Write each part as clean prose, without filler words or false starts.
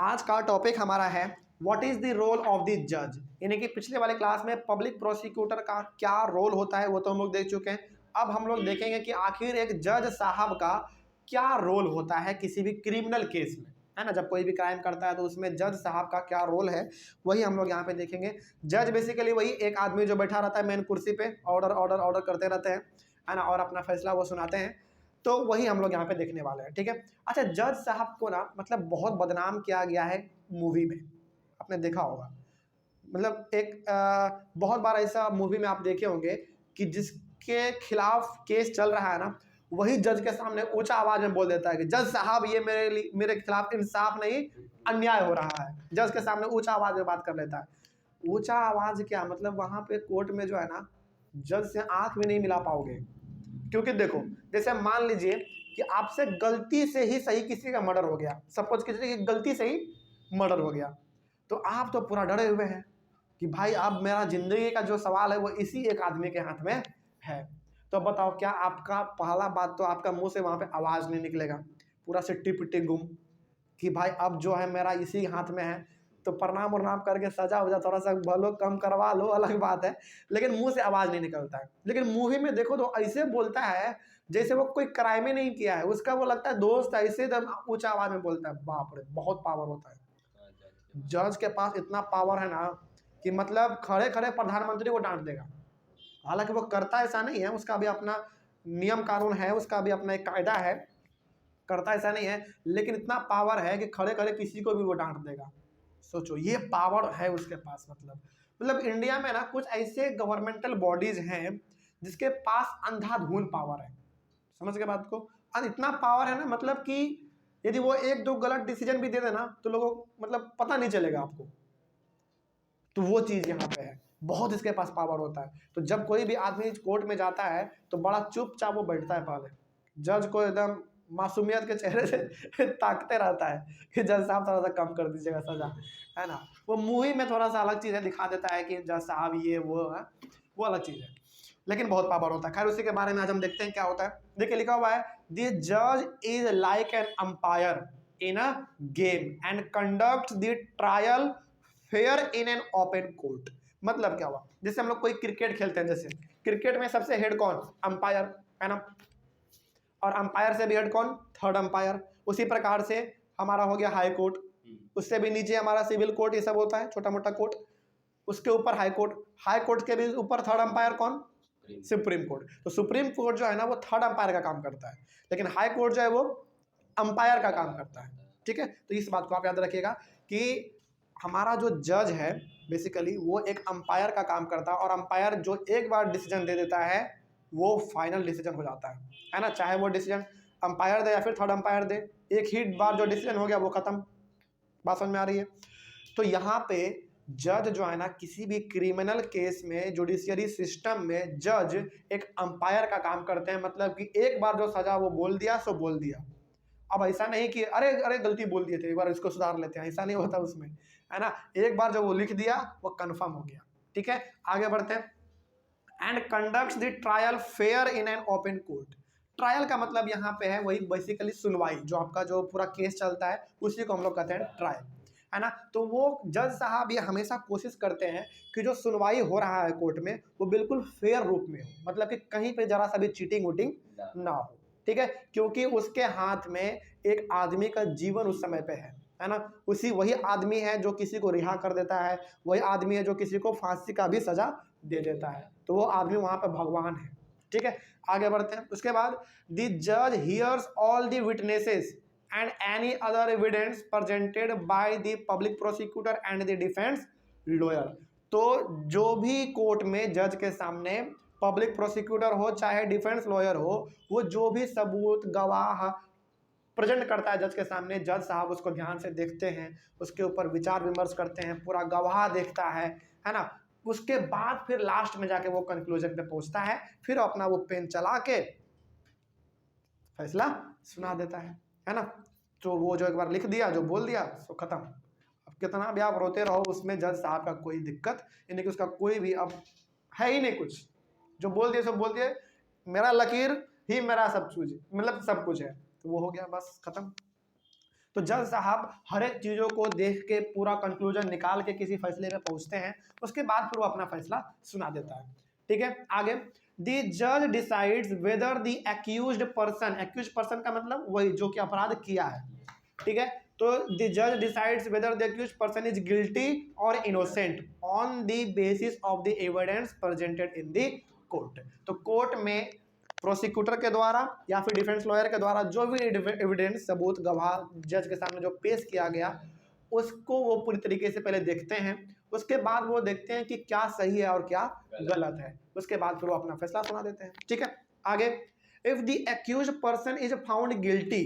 आज का टॉपिक हमारा है what is the role of the जज। यानी कि पिछले वाले क्लास में पब्लिक प्रोसिक्यूटर का क्या रोल होता है वो तो हम लोग देख चुके हैं। अब हम लोग देखेंगे कि आखिर एक जज साहब का क्या रोल होता है किसी भी क्रिमिनल केस में, है ना। जब कोई भी क्राइम करता है तो उसमें जज साहब का क्या रोल है वही हम लोग यहाँ पे देखेंगे। जज बेसिकली वही एक आदमी जो बैठा रहता है मेन कुर्सी पे, ऑर्डर ऑर्डर ऑर्डर करते रहते हैं, है ना, और अपना फैसला वो सुनाते हैं। तो वही हम लोग यहाँ पे देखने वाले हैं, ठीक है। अच्छा, जज साहब को ना मतलब बहुत बदनाम किया गया है मूवी में, आपने देखा होगा। मतलब एक बहुत बार ऐसा मूवी में आप देखे होंगे कि जिसके खिलाफ केस चल रहा है ना, वही जज के सामने ऊंचा आवाज में बोल देता है कि जज साहब ये मेरे खिलाफ इंसाफ नहीं, अन्याय हो रहा है। जज के सामने ऊंचा आवाज में बात कर लेता है। ऊंचा आवाज क्या मतलब, वहां पे कोर्ट में जो है ना, जज से आंख भी नहीं मिला पाओगे। क्योंकि देखो, जैसे मान लीजिए कि आपसे गलती से ही सही किसी का मर्डर हो गया, सपोज कीजिए कि गलती से ही मर्डर हो गया, तो आप तो पूरा डरे हुए हैं कि भाई अब मेरा जिंदगी का जो सवाल है वो इसी एक आदमी के हाथ में है। तो बताओ, क्या आपका पहला बात तो आपका मुंह से वहां पे आवाज नहीं निकलेगा, पूरा सिट्टी पिट्टी गुम कि भाई अब जो है मेरा इसी हाथ में है। तो प्रणाम उरनाम करके सजा वजा थोड़ा सा भलो कम करवा लो, अलग बात है, लेकिन मुंह से आवाज नहीं निकलता है। लेकिन मूवी में देखो तो ऐसे बोलता है जैसे वो कोई क्राइम ही नहीं किया है, उसका वो लगता है दोस्त, ऐसे ऊंचा आवाज में बोलता है। बाप रे, बहुत पावर होता है जज के पास। इतना पावर है ना कि मतलब खड़े खड़े प्रधानमंत्री को डांट देगा। हालांकि वो करता ऐसा नहीं है, उसका भी अपना नियम कानून है, उसका भी अपना एक कायदा है, करता ऐसा नहीं है, लेकिन इतना पावर है कि खड़े खड़े किसी को भी वो डांट देगा। सोचो, ये पावर है उसके पास। मतलब इंडिया में ना कुछ ऐसे गवर्नमेंटल बॉडीज हैं जिसके पास अंधाधुंध पावर है। समझ गए बात को। और इतना पावर है ना, मतलब कि यदि वो एक दो गलत डिसीजन भी दे देना तो लोगों मतलब पता नहीं चलेगा आपको। तो वो चीज यहाँ पे है, बहुत इसके पास पावर होता है। तो जब कोई भी आदमी कोर्ट में जाता है तो बड़ा चुपचाप वो बैठता है, पहले जज को एकदम मासूमियत के चेहरे से ताकते रहता है कि जज साहब थोड़ा सा कम कर दीजिएगा सजा, है ना। वो मूवी में थोड़ा सा अलग चीज है, दिखा देता है कि जज साहब ये वो है, वो अलग चीज है, लेकिन बहुत पावर होता है। खैर उसी के बारे में आज हम देखते हैं क्या होता है। देखिए लिखा हुआ है, द जज is like an umpire in a game and conduct the trial fair in an open court. मतलब क्या हुआ, जैसे हम लोग कोई क्रिकेट खेलते हैं, जैसे क्रिकेट में सबसे हेड कौन, अंपायर, है ना। और अंपायर से भी हेड कौन, थर्ड अंपायर। उसी प्रकार से हमारा हो गया हाई कोर्ट, उससे भी नीचे हमारा सिविल कोर्ट, ये सब होता है छोटा मोटा कोर्ट। उसके ऊपर हाई कोर्ट, हाई कोर्ट के भी ऊपर थर्ड अंपायर कौन, सुप्रीम कोर्ट। तो सुप्रीम कोर्ट जो है ना वो थर्ड अंपायर का काम करता है, लेकिन हाई कोर्ट जो है वो अंपायर का काम करता है, ठीक है। तो इस बात को आप याद रखिएगा कि हमारा जो जज है बेसिकली वो एक अंपायर का काम करता है, और अंपायर जो एक बार डिसीजन दे देता है वो फाइनल डिसीजन हो जाता है ना। चाहे वो डिसीजन अंपायर दे या फिर थर्ड अंपायर दे, एक ही बार जो डिसीजन हो गया वो खत्म। बात समझ में आ रही है। तो यहाँ पे जज जो है ना, किसी भी क्रिमिनल केस में जुडिशियरी सिस्टम में जज एक अंपायर का काम करते हैं। मतलब कि एक बार जो सजा वो बोल दिया सो बोल दिया। अब ऐसा नहीं कि अरे अरे गलती बोल दिए थे, एक बार इसको सुधार लेते हैं, ऐसा नहीं होता उसमें, है ना। एक बार जो वो लिख दिया वो कंफर्म हो गया, ठीक है। आगे बढ़ते हैं। And conducts the trial fair in an open court. Trial का मतलब यहाँ पे है वही बेसिकली सुनवाई, जो आपका जो पूरा केस चलता है उसी को हम लोग कहते हैं ट्रायल, है ना। तो वो जज साहब ये हमेशा कोशिश करते हैं कि जो सुनवाई हो रहा है कोर्ट में वो बिल्कुल फेयर रूप में हो, मतलब कि कहीं पे जरा सा भी चीटिंग वूटिंग ना हो, ठीक है। क्योंकि उसके हाथ में एक आदमी का जीवन उस समय पे है ना। वही आदमी है जो किसी को रिहा कर देता है, वही आदमी है जो किसी को फांसी का भी सजा दे देता है। तो वो आदमी वहां पर भगवान है, ठीक है। आगे बढ़ते हैं। उसके बाद द जज hears all the witnesses and any other evidence presented by the public prosecutor and the defence lawyer. तो जो भी कोर्ट में जज के सामने पब्लिक प्रोसिक्यूटर हो चाहे डिफेंस लॉयर हो, वो जो भी सबूत गवाह प्रेजेंट करता है जज के सामने, जज साहब उसको ध्यान से देखते हैं, उसके ऊपर विचार विमर्श करते हैं, पूरा गवाह देखता है ना। उसके बाद फिर लास्ट में जाके वो कंक्लूजन पे पहुंचता है, फिर अपना वो पेन चला के फैसला सुना देता है ना। तो वो जो एक बार लिख दिया, जो बोल दिया सो खत्म। अब कितना भी आप रोते रहो उसमें जज साहब का कोई दिक्कत यानी कि उसका कोई भी अब है ही नहीं कुछ, जो बोल दिए सब बोल दिए, मेरा लकीर ही मेरा सब कुछ, मतलब सब कुछ है, तो वो हो गया बस खत्म। तो जज साहब हर एक चीज़ों को देख के पूरा कंक्लूजन निकाल के किसी फैसले पे पहुंचते हैं, उसके बाद फिर वो अपना फैसला सुना देता है। ठीक है, आगे द जज decides whether the accused person का मतलब वही जो कि अपराध किया है। ठीक है, तो द जज decides whether the accused person is guilty और innocent on the basis of the evidence presented in the court. तो कोर्ट में प्रोसिक्यूटर के द्वारा या फिर डिफेंस लॉयर के द्वारा जो भी एविडेंस सबूत गवाह जज के सामने जो पेश किया गया, उसको वो पूरी तरीके से पहले देखते हैं, उसके बाद वो देखते हैं कि क्या सही है और क्या गलत है, उसके बाद फिर वो अपना फैसला सुना देते हैं। ठीक है, आगे if the accused person is found guilty,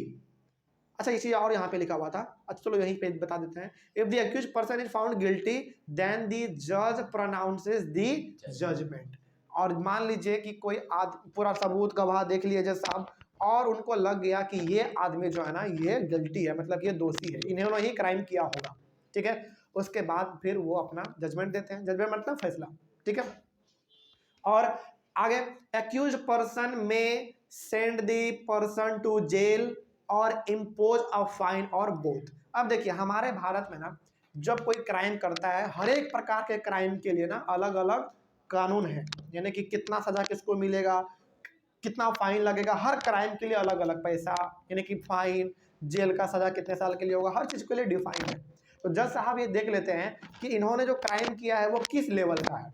अच्छा ये चीज और यहाँ पे लिखा हुआ था, अच्छा चलो यहीं पे बता देते हैं। If the accused person is found guilty then the जज प्रोनाउंसेस द जजमेंट। और मान लीजिए कि कोई पूरा सबूत गवाह देख लिया जज साहब और उनको लग गया कि ये आदमी जो है ना ये गिल्टी है, मतलब ये दोषी है, इन्होंने ही क्राइम किया होगा। ठीक है, उसके बाद फिर वो अपना जजमेंट देते हैं, जजमेंट मतलब फैसला। ठीक है, और आगे accused person may send the person to jail or impose a fine or both. अब देखिए हमारे भारत में ना जब कोई क्राइम करता है, हर एक प्रकार के क्राइम के लिए ना अलग अलग कानून है, यानी कि कितना सजा किसको मिलेगा, कितना फाइन लगेगा, हर क्राइम के लिए अलग अलग पैसा, यानी कि फाइन, जेल का सजा कितने साल के लिए होगा, हर चीज़ के लिए डिफाइन है। तो जज साहब ये देख लेते हैं कि इन्होंने जो क्राइम किया है वो किस लेवल का है,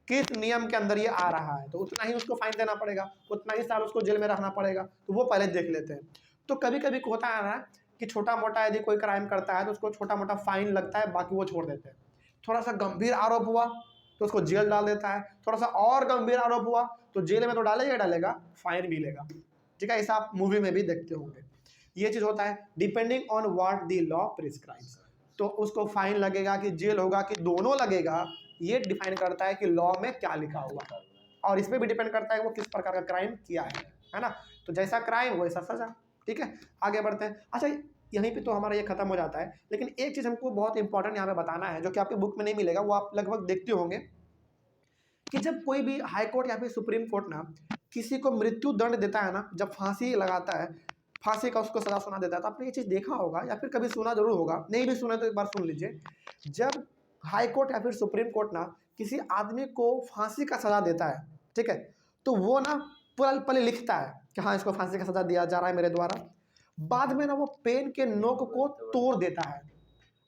किस नियम के अंदर ये आ रहा है, तो उतना ही उसको फाइन देना पड़ेगा, उतना ही साल उसको जेल में रहना पड़ेगा, तो वो पहले देख लेते हैं। तो कभी कभी होता है ना कि छोटा मोटा यदि कोई क्राइम करता है तो उसको छोटा मोटा फाइन लगता है, बाकी वो छोड़ देते हैं। थोड़ा सा गंभीर आरोप हुआ तो उसको जेल डाल देता है, थोड़ा सा और गंभीर आरोप हुआ तो जेल में तो डालेगा, फाइन भी लेगा। ठीक है, ऐसा आप मूवी में भी देखते होंगे। ये चीज़ होता है depending on what the law prescribes. तो उसको फाइन लगेगा कि जेल होगा कि दोनों लगेगा, ये डिफाइन करता है कि लॉ में क्या लिखा हुआ, और इसमें भी डिपेंड करता है वो किस प्रकार का क्राइम किया है ना। तो जैसा क्राइम वैसा सजा। ठीक है, आगे बढ़ते हैं। अच्छा यहीं पे तो हमारा ये खत्म हो जाता है, लेकिन एक चीज़ हमको बहुत इंपॉर्टेंट यहाँ पे बताना है जो कि आपके बुक में नहीं मिलेगा, वो आप लगभग देखते होंगे कि जब कोई भी हाई कोर्ट या फिर सुप्रीम कोर्ट ना किसी को मृत्यु दंड देता है ना, जब फांसी लगाता है, फांसी का उसको सजा सुना देता है, तो आपने ये चीज़ देखा होगा या फिर कभी सुना जरूर होगा, नहीं भी सुना तो एक बार सुन लीजिए। जब हाई कोर्ट या फिर सुप्रीम कोर्ट ना किसी आदमी को फांसी का सजा देता है, ठीक है, तो वो ना पूरा पहले लिखता है कि हाँ इसको फांसी का सजा दिया जा रहा है मेरे द्वारा, बाद में ना वो पेन के नोक को तोड़ देता है।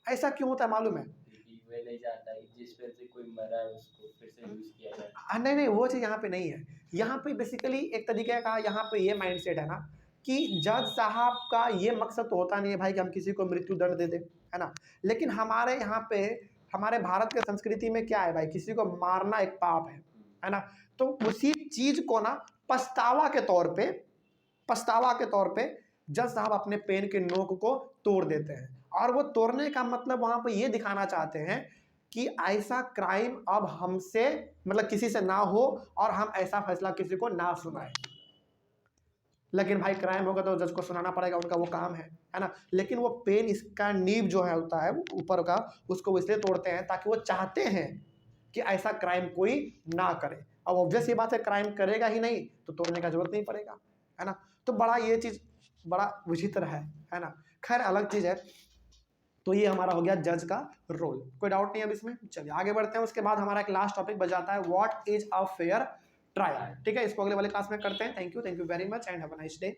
ऐसा क्यों होता है मालूम है? नहीं जानता जिस पर से कोई मरा है उसको फिर से यूज किया जाए। नहीं वो चीज़ यहाँ पे नहीं है। यहाँ पे बेसिकली एक तरीके का यहाँ पे ये माइंडसेट है ना कि जज साहब का ये मकसद तो होता नहीं है भाई कि हम किसी को मृत्यु दंड दे दें, है ना। लेकिन हमारे यहाँ पे हमारे भारत के संस्कृति में क्या है भाई, किसी को मारना एक पाप है ना। तो उसी चीज को ना पछतावा के तौर पे जज साहब अपने पेन के नोक को तोड़ देते हैं, और वो तोड़ने का मतलब वहां पे ये दिखाना चाहते हैं कि ऐसा क्राइम अब हमसे मतलब किसी से ना हो और हम ऐसा फैसला किसी को ना सुनाए। लेकिन भाई क्राइम होगा तो जज को सुनाना पड़ेगा, उनका वो काम है ना। लेकिन वो पेन इसका नींव जो है होता है ऊपर का, उसको इसलिए तोड़ते हैं ताकि वो चाहते हैं कि ऐसा क्राइम कोई ना करे। अब ऑब्वियस ये बात है क्राइम करेगा ही नहीं तो तोड़ने का जरूरत नहीं पड़ेगा, है ना। तो बड़ा ये चीज़ बड़ा विचित्र है ना। खैर अलग चीज़ है। तो ये हमारा हो गया जज का रोल, कोई डाउट नहीं है अब इसमें। चलिए आगे बढ़ते हैं। उसके बाद हमारा एक लास्ट टॉपिक बच जाता है, what is a fair trial. ठीक है, इसको अगले वाले क्लास में करते हैं। Thank you very much and have a nice day.